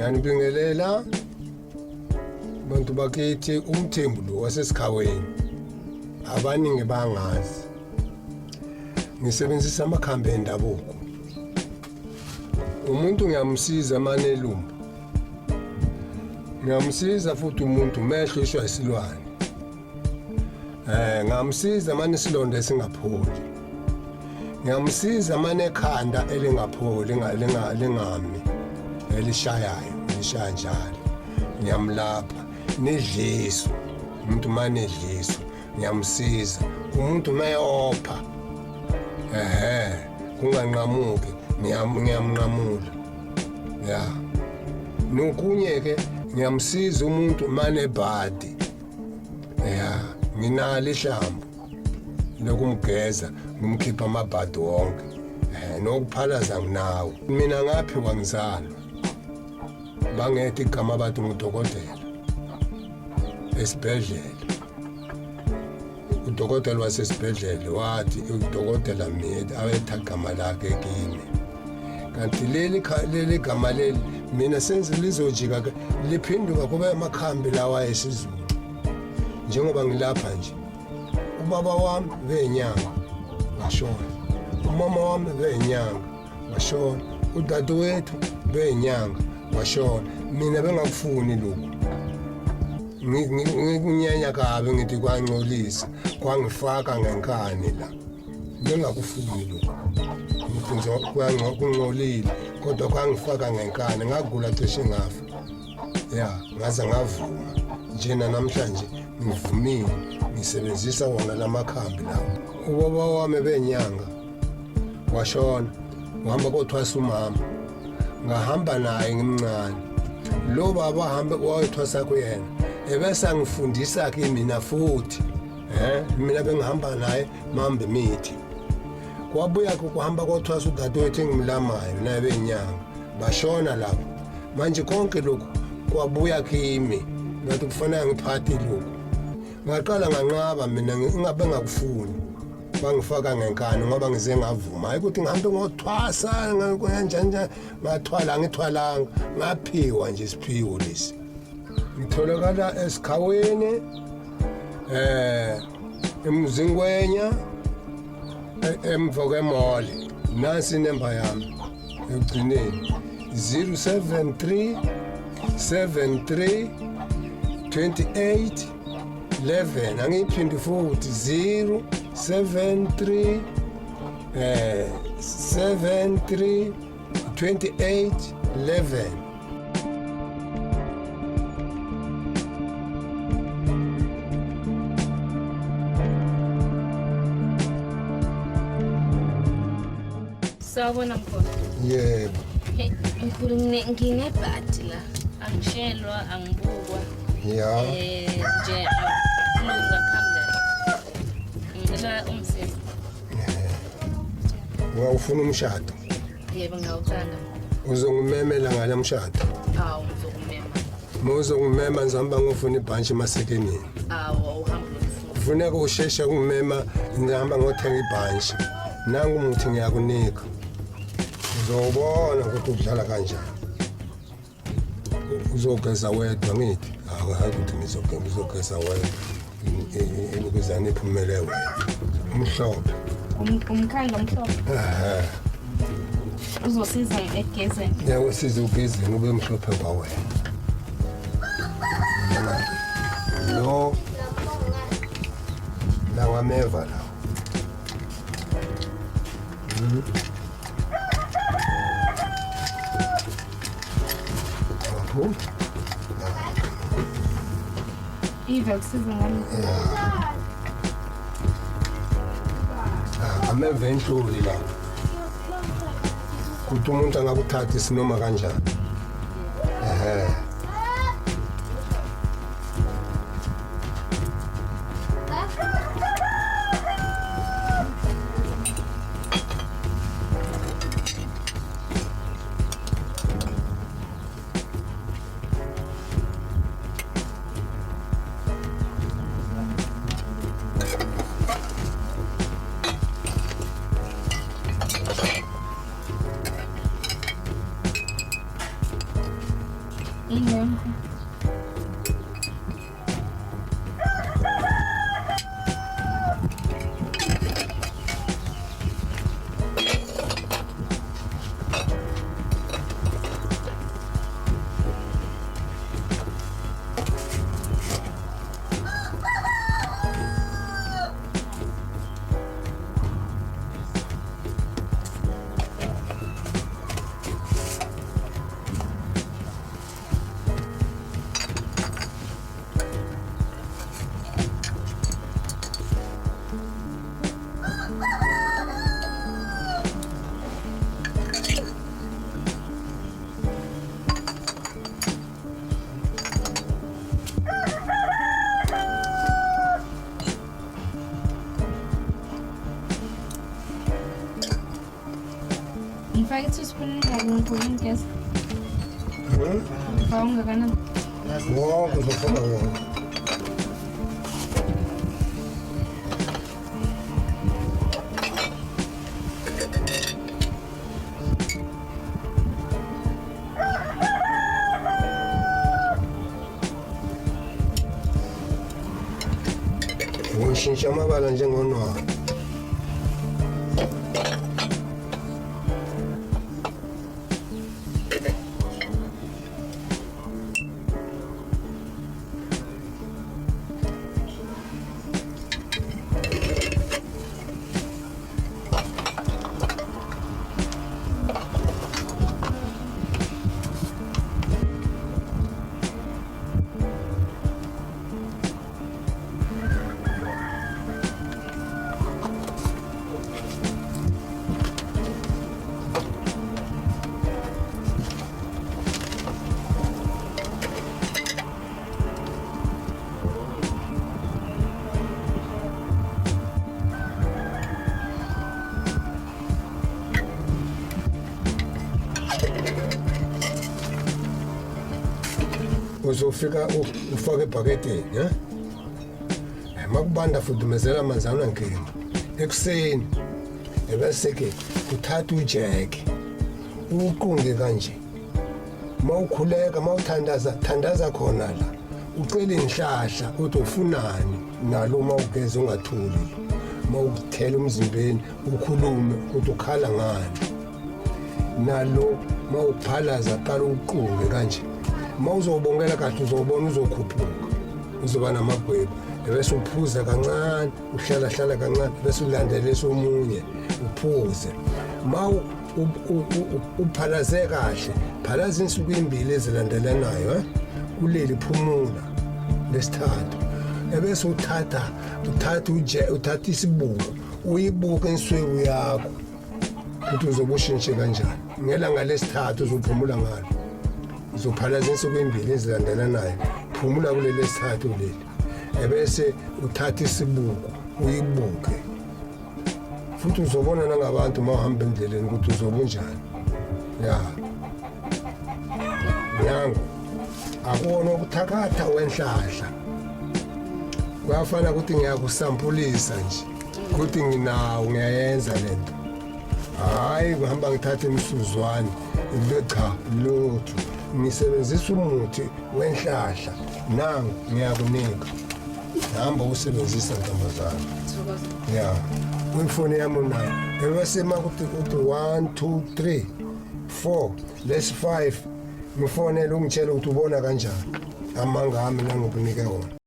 Ngiyanibingelela bantu bakithi umthembu lo wasesikhaweni abaningi bangazi ngisebenzisa amakhambi endabuko umuntu ngiyamsiza manelumbu ngiyamsiza futhi umuntu mehlishwa isilwane ngamsiza manje isilonda esingapholi ngiyamsiza manje ekhanda elingapholi lingami elishayayo lishaya njalo ngiyamlapha nedliso umuntu manje edliso ngiyamsiza umuntu mayopha kunganqamuki ngiyamnqamula ya nokunye ke ngiyamsiza umuntu manje ebhadi ya nginalo ihlambu lokumgeza ngimkhipha amabhadi wonke nokuphalaza nginawo mina ngaphi kwangizalwa bangethi igama bathi ngudokotela esibhedlela udokotela wasesibhedlela wathi udokotela mithi awetha igama lakhe kimi kanti leli gama leli mina senze lizojika liphinduka kube amakhambi lawa esizulu njengoba ngilapha nje ubaba wami beyinyanga washona umama wami beyinyanga washona udadewethu beyinyanga washona mina bengakufuni lokho ngikunyanya kabi ngithi kwangcolisa kwangifaka ngenkani la bengakufuni lokho ngithi kungcolile kodwa kwangifaka ngenkani ngagula cishe ngafa ya ngaze ngavuma njena namhlanje ngivumile ngisebenzisa wona lamakhambi lawo ubaba wami benyanga washona ngihamba kothwasa umama ngahamba naye ngimncane lo baba hambe wayethwasa kuyena ebese angifundisa ke mina futhi mina bengihamba naye mambe imithi kwabuya kuhamba kothwasa udadewethu engimlamayo naye benyanga bashona lapho manje konke lokhu kwabuya kimi ngathi kufanele ngiphathe lokhu ngaqala nganqaba mina ngingabe ngakufuni bangifaka ngenkani ngoba ngize ngavuma hayi ukuthi ngihambe ngothwasa kanjani ngathwala ngithwalanga ngaphiwa nje isiphiwo lesi ngitholakala esikhaweni emzingwenya emva kwemoli nasi inemba yami ekugcineni 073 73 28 11 angiphindi futhi 073 73 28 11 Sawubona mkhona. yebo Mkhulu nginebhadi la. Angishelwa angibukwa. ya Nje kulunga khamla. Ngicela umsiza. ufuna umshado Yebo ngawuthanda. uzongimemela ngala mshado Awu uzokumema. uzongimema ngizihamba ngofuna ibhanshi emasekenini Awu uhamba lo. kufuneka usheshe kungimema ngihamba ngothenga ibhanshi nangu umuthi ngiyakunika uzobona ukuthi udlala kanjani uzogeza wedwa ngithi hayi ukuthi ngizogeza wedwa ukuzani iphumele wena umhlophe Umkhanga mhlophe. Uzosiza egezeni. yawe siza ugezeni ube mhlophe kwawena lo lawa meva lawo Iva kusiza ngani? ameva enhloli la ukuthi umuntu angakuthatha isinoma kanjani Ingempi. Ngifake 2 spoon ngakunkulu ngigesi. Ngifaka ungakanani? Wonke uzofaka wonke. Ngishintsha amabala njengonwayo. Uzofika ufake ebhaketini, makubanda fudumezela amanzi awunankinga ekuseni, ebese-ke uthatha ujeki uwuqunge kanje, mawukhuleka mawuthandaza khona la ucela inhlahla ukuthi ufunani nalo mawugeza ungathuli, mawuthela umzimbeni ukhulume ukuthi ukhala ngani, nalo mawuphalaza qala uqunge kanje. Mawuzobongela kahle uzobona uzokhuphuka, uzoba namagwebu, bese uphuza kancane, uhlala kancane, bese ulandele somunye uphuze. Mawu uphalaze kahle, phalaza insuku 2 ezilandelanayo, kuleli phumula lesithathu. Ebese uthatha isibuko, uyibuke inswebu yakho ukuthi uzobe ushintshe kanjani. Ngelanga lesithathu uzophumula ngalo. Uzophalaza insuku 2 ezilandelanayo, phumula kuleli lesithathu leli. Ebese uthatha isibuko uyibuke. Futhi uzobona nangabantu mawuhamba endleleni ukuthi uzobe unjani. Nyango akuwona ukuthakatha wenhlahla. Kuyafana ukuthi ngiyakusampulisa nje ukuthi nginawo ngiyayenza lento. Hayi ngihamba ngithatha imsuzwane cha lutho. Ngisebenzisa umuthi wenhlahla nangu ngiyakunika. Hamba usebenzisa ntombazana. Kwifoni yami unayo. Ebese makuthi 1 2 3 4 let's 5 ngifonela ungitshela ukuthi ubona kanjani amanga ami nangikunike wona.